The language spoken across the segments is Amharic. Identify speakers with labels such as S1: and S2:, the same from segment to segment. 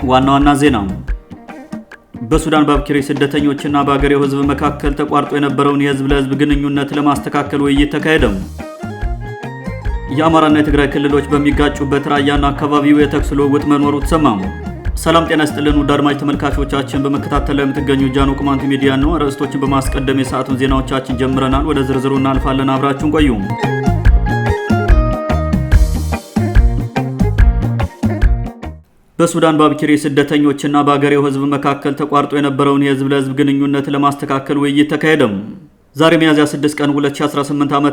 S1: ዋና ዋና ዜና በሱዳን ባብኪሪ ስደተኞችና በአገሬው ህዝብ መካከል ተቋርጦ የነበረውን የህዝብ ለህዝብ ግንኙነት ለማስተካከል ውይይት ተካሄደ። የአማራና የትግራይ ክልሎች በሚጋጩበት ራያና አካባቢው የተኩስ ልውውጥ መኖሩ ተሰማ። ሰላም ጤና ይስጥልን ውድ አድማጭ ተመልካቾቻችን፣ በመከታተል ላይ የምትገኙ ጃኖ ቅማንት ሚዲያ ነው። አርዕስቶችን በማስቀደም የሰዓቱን ዜናዎቻችን ጀምረናል። ወደ ዝርዝሩ እናልፋለን። አብራችሁን ቆዩ። በሱዳን ባብኪሪ ስደተኞችና በአገሬው ህዝብ መካከል ተቋርጦ የነበረውን የህዝብ ለህዝብ ግንኙነት ለማስተካከል ውይይት ተካሄደ። ዛሬ ሚያዝያ 6 ቀን 2018 ዓ.ም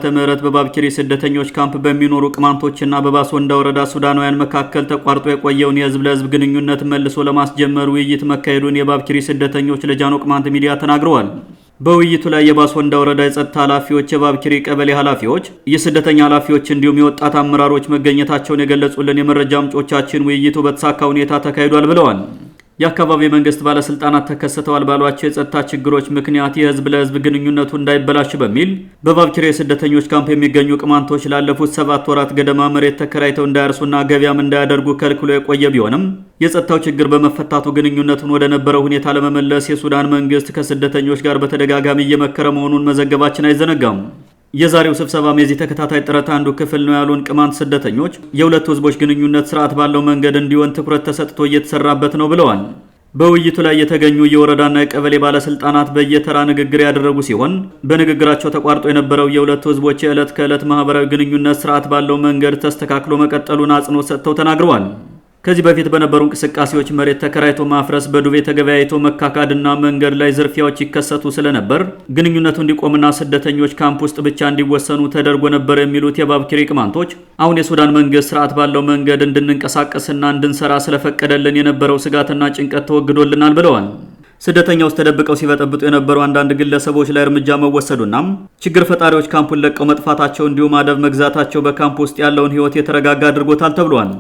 S1: በባብኪሪ ስደተኞች ካምፕ በሚኖሩ ቅማንቶችና በባሶ ወንዳ ወረዳ ሱዳናውያን መካከል ተቋርጦ የቆየውን የህዝብ ለህዝብ ግንኙነት መልሶ ለማስጀመር ውይይት መካሄዱን የባብኪሪ ስደተኞች ለጃኖ ቅማንት ሚዲያ ተናግረዋል። በውይይቱ ላይ የባሶ ወንዳ ወረዳ የጸጥታ ኃላፊዎች፣ የባብኪሪ ቀበሌ ኃላፊዎች፣ የስደተኛ ኃላፊዎች እንዲሁም የወጣት አመራሮች መገኘታቸውን የገለጹልን የመረጃ ምንጮቻችን ውይይቱ በተሳካ ሁኔታ ተካሂዷል ብለዋል። የአካባቢ መንግስት ባለስልጣናት ተከስተዋል ባሏቸው የጸጥታ ችግሮች ምክንያት የህዝብ ለህዝብ ግንኙነቱ እንዳይበላሽ በሚል በባብኪሪ የስደተኞች ካምፕ የሚገኙ ቅማንቶች ላለፉት 7 ወራት ገደማ መሬት ተከራይተው እንዳያርሱና ገበያም እንዳያደርጉ ከልክሎ የቆየ ቢሆንም የጸጥታው ችግር በመፈታቱ ግንኙነቱን ወደ ነበረው ሁኔታ ለመመለስ የሱዳን መንግስት ከስደተኞች ጋር በተደጋጋሚ እየመከረ መሆኑን መዘገባችን አይዘነጋም። የዛሬው ስብሰባም የዚህ ተከታታይ ጥረት አንዱ ክፍል ነው ያሉን ቅማንት ስደተኞች የሁለቱ ህዝቦች ግንኙነት ስርዓት ባለው መንገድ እንዲሆን ትኩረት ተሰጥቶ እየተሰራበት ነው ብለዋል። በውይይቱ ላይ የተገኙ የወረዳና የቀበሌ ባለስልጣናት በየተራ ንግግር ያደረጉ ሲሆን በንግግራቸው ተቋርጦ የነበረው የሁለቱ ህዝቦች የዕለት ከዕለት ማህበራዊ ግንኙነት ስርዓት ባለው መንገድ ተስተካክሎ መቀጠሉን አጽንኦት ሰጥተው ተናግረዋል። ከዚህ በፊት በነበሩ እንቅስቃሴዎች መሬት ተከራይቶ ማፍረስ፣ በዱቤ ተገበያይቶ መካካድና መንገድ ላይ ዝርፊያዎች ይከሰቱ ስለነበር ግንኙነቱ እንዲቆምና ስደተኞች ካምፕ ውስጥ ብቻ እንዲወሰኑ ተደርጎ ነበር የሚሉት የባብኪሪ ቅማንቶች አሁን የሱዳን መንግስት ስርዓት ባለው መንገድ እንድንንቀሳቀስና እንድንሰራ ስለፈቀደልን የነበረው ስጋትና ጭንቀት ተወግዶልናል ብለዋል። ስደተኛ ውስጥ ተደብቀው ሲበጠብጡ የነበሩ አንዳንድ ግለሰቦች ላይ እርምጃ መወሰዱና ችግር ፈጣሪዎች ካምፑን ለቀው መጥፋታቸው እንዲሁም አደብ መግዛታቸው በካምፕ ውስጥ ያለውን ህይወት የተረጋጋ አድርጎታል ተብሏል።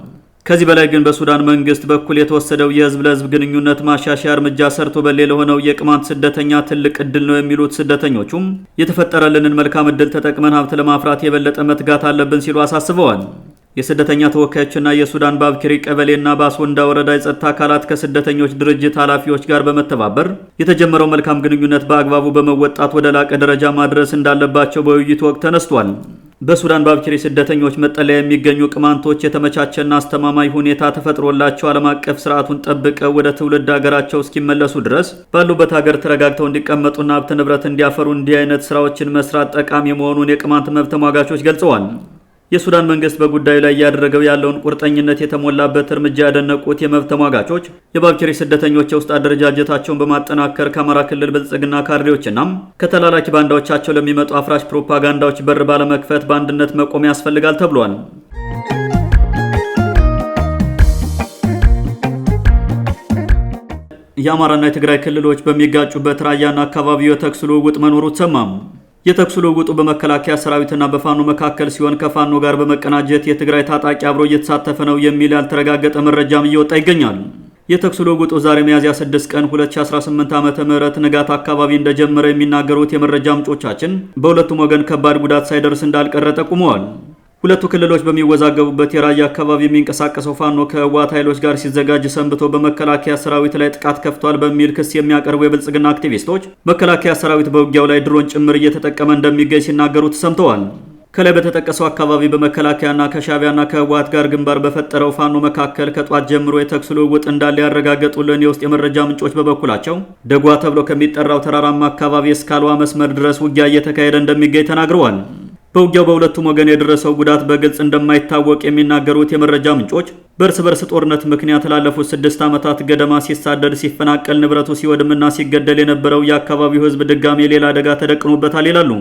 S1: ከዚህ በላይ ግን በሱዳን መንግስት በኩል የተወሰደው የህዝብ ለህዝብ ግንኙነት ማሻሻያ እርምጃ ሰርቶ በሌ ለሆነው የቅማንት ስደተኛ ትልቅ እድል ነው የሚሉት ስደተኞቹም የተፈጠረልንን መልካም እድል ተጠቅመን ሀብት ለማፍራት የበለጠ መትጋት አለብን ሲሉ አሳስበዋል። የስደተኛ ተወካዮችና የሱዳን ባብኪሪ ቀበሌና ባሶ ወንዳ ወረዳ የጸጥታ አካላት ከስደተኞች ድርጅት ኃላፊዎች ጋር በመተባበር የተጀመረው መልካም ግንኙነት በአግባቡ በመወጣት ወደ ላቀ ደረጃ ማድረስ እንዳለባቸው በውይይቱ ወቅት ተነስቷል። በሱዳን ባብኪሪ ስደተኞች መጠለያ የሚገኙ ቅማንቶች የተመቻቸና አስተማማኝ ሁኔታ ተፈጥሮላቸው ዓለም አቀፍ ስርዓቱን ጠብቀው ወደ ትውልድ ሀገራቸው እስኪመለሱ ድረስ ባሉበት ሀገር ተረጋግተው እንዲቀመጡና ሀብት ንብረት እንዲያፈሩ እንዲህ አይነት ስራዎችን መስራት ጠቃሚ መሆኑን የቅማንት መብት ተሟጋቾች ገልጸዋል። የሱዳን መንግስት በጉዳዩ ላይ እያደረገው ያለውን ቁርጠኝነት የተሞላበት እርምጃ ያደነቁት የመብት ተሟጋቾች የባብኪሪ ስደተኞች የውስጥ አደረጃጀታቸውን በማጠናከር ከአማራ ክልል ብልጽግና ካድሬዎችና ከተላላኪ ባንዳዎቻቸው ለሚመጡ አፍራሽ ፕሮፓጋንዳዎች በር ባለመክፈት በአንድነት መቆም ያስፈልጋል ተብሏል። የአማራና የትግራይ ክልሎች በሚጋጩበት ራያና አካባቢው የተኩስ ልውውጥ መኖሩ ተሰማ። የተኩስ ልውውጡ በመከላከያ ሰራዊትና በፋኖ መካከል ሲሆን ከፋኖ ጋር በመቀናጀት የትግራይ ታጣቂ አብሮ እየተሳተፈ ነው የሚል ያልተረጋገጠ መረጃም እየወጣ ይገኛል። የተኩስ ልውውጡ ዛሬ ሚያዝያ 6 ቀን 2018 ዓ.ም ንጋት አካባቢ እንደጀመረ የሚናገሩት የመረጃ ምንጮቻችን በሁለቱም ወገን ከባድ ጉዳት ሳይደርስ እንዳልቀረ ጠቁመዋል። ሁለቱ ክልሎች በሚወዛገቡበት የራያ አካባቢ የሚንቀሳቀሰው ፋኖ ከህወሓት ኃይሎች ጋር ሲዘጋጅ ሰንብቶ በመከላከያ ሰራዊት ላይ ጥቃት ከፍቷል በሚል ክስ የሚያቀርቡ የብልጽግና አክቲቪስቶች መከላከያ ሰራዊት በውጊያው ላይ ድሮን ጭምር እየተጠቀመ እንደሚገኝ ሲናገሩ ተሰምተዋል። ከላይ በተጠቀሰው አካባቢ በመከላከያና ከሻቢያና ከህወሓት ጋር ግንባር በፈጠረው ፋኖ መካከል ከጧት ጀምሮ የተኩስ ልውውጥ እንዳለ ያረጋገጡልን የውስጥ የመረጃ ምንጮች በበኩላቸው ደጓ ተብሎ ከሚጠራው ተራራማ አካባቢ እስከ አልዋ መስመር ድረስ ውጊያ እየተካሄደ እንደሚገኝ ተናግረዋል። በውጊያው በሁለቱም ወገን የደረሰው ጉዳት በግልጽ እንደማይታወቅ የሚናገሩት የመረጃ ምንጮች በእርስ በርስ ጦርነት ምክንያት ላለፉት 6 ዓመታት ገደማ ሲሳደድ፣ ሲፈናቀል፣ ንብረቱ ሲወድምና ሲገደል የነበረው የአካባቢው ህዝብ ድጋሜ ሌላ አደጋ ተደቅኖበታል ይላሉ።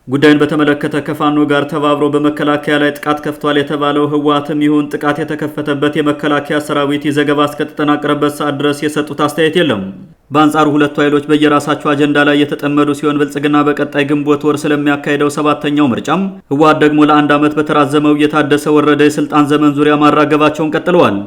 S1: ጉዳዩን በተመለከተ ከፋኖ ጋር ተባብሮ በመከላከያ ላይ ጥቃት ከፍቷል የተባለው ህወሓትም ይሁን ጥቃት የተከፈተበት የመከላከያ ሰራዊት ዘገባ እስከተጠናቀረበት ሰዓት ድረስ የሰጡት አስተያየት የለም። በአንጻሩ ሁለቱ ኃይሎች በየራሳቸው አጀንዳ ላይ የተጠመዱ ሲሆን ብልጽግና በቀጣይ ግንቦት ወር ስለሚያካሄደው 7ኛው ምርጫም ህወሓት ደግሞ ለ1 ዓመት በተራዘመው የታደሰ ወረደ የስልጣን ዘመን ዙሪያ ማራገባቸውን ቀጥለዋል።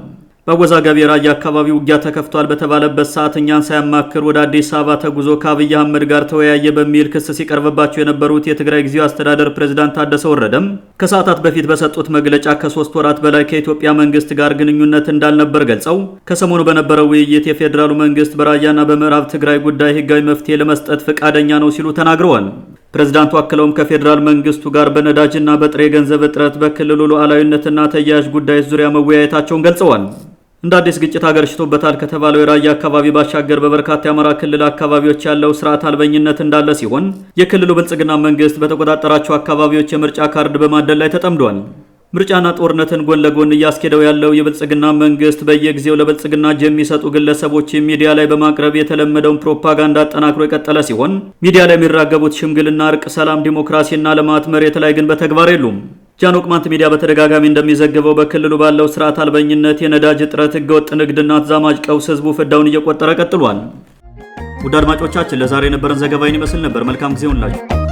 S1: በአወዛጋቢ ራያ አካባቢ ውጊያ ተከፍቷል በተባለበት ሰዓት እኛን ሳያማክር ወደ አዲስ አበባ ተጉዞ ከአብይ አህመድ ጋር ተወያየ በሚል ክስ ሲቀርብባቸው የነበሩት የትግራይ ጊዜያዊ አስተዳደር ፕሬዝዳንት ታደሰ ወረደም ከሰዓታት በፊት በሰጡት መግለጫ ከ3 ወራት በላይ ከኢትዮጵያ መንግስት ጋር ግንኙነት እንዳልነበር ገልጸው ከሰሞኑ በነበረው ውይይት የፌዴራሉ መንግስት በራያና በምዕራብ ትግራይ ጉዳይ ህጋዊ መፍትሄ ለመስጠት ፈቃደኛ ነው ሲሉ ተናግረዋል። ፕሬዝዳንቱ አክለውም ከፌዴራል መንግስቱ ጋር በነዳጅና በጥሬ ገንዘብ እጥረት በክልሉ ሉዓላዊነትና ተያያዥ ጉዳዮች ዙሪያ መወያየታቸውን ገልጸዋል። እንደ አዲስ ግጭት አገርሽቶበታል ከተባለው የራያ አካባቢ ባሻገር በበርካታ የአማራ ክልል አካባቢዎች ያለው ስርዓት አልበኝነት እንዳለ ሲሆን የክልሉ ብልጽግና መንግስት በተቆጣጠራቸው አካባቢዎች የምርጫ ካርድ በማደል ላይ ተጠምዷል። ምርጫና ጦርነትን ጎን ለጎን እያስኬደው ያለው የብልጽግና መንግስት በየጊዜው ለብልጽግና እጅ የሚሰጡ ግለሰቦች ሚዲያ ላይ በማቅረብ የተለመደውን ፕሮፓጋንዳ አጠናክሮ የቀጠለ ሲሆን ሚዲያ ላይ የሚራገቡት ሽምግልና፣ እርቅ፣ ሰላም፣ ዲሞክራሲና ልማት መሬት ላይ ግን በተግባር የሉም። ጃን ቅማንት ሚዲያ በተደጋጋሚ እንደሚዘግበው በክልሉ ባለው ስርዓት አልበኝነት፣ የነዳጅ እጥረት፣ ህገወጥ ንግድና ተዛማጅ ቀውስ ህዝቡ ፍዳውን እየቆጠረ ቀጥሏል። ውድ አድማጮቻችን ለዛሬ የነበረን ዘገባ ይመስል ነበር። መልካም ጊዜ ሁላችሁ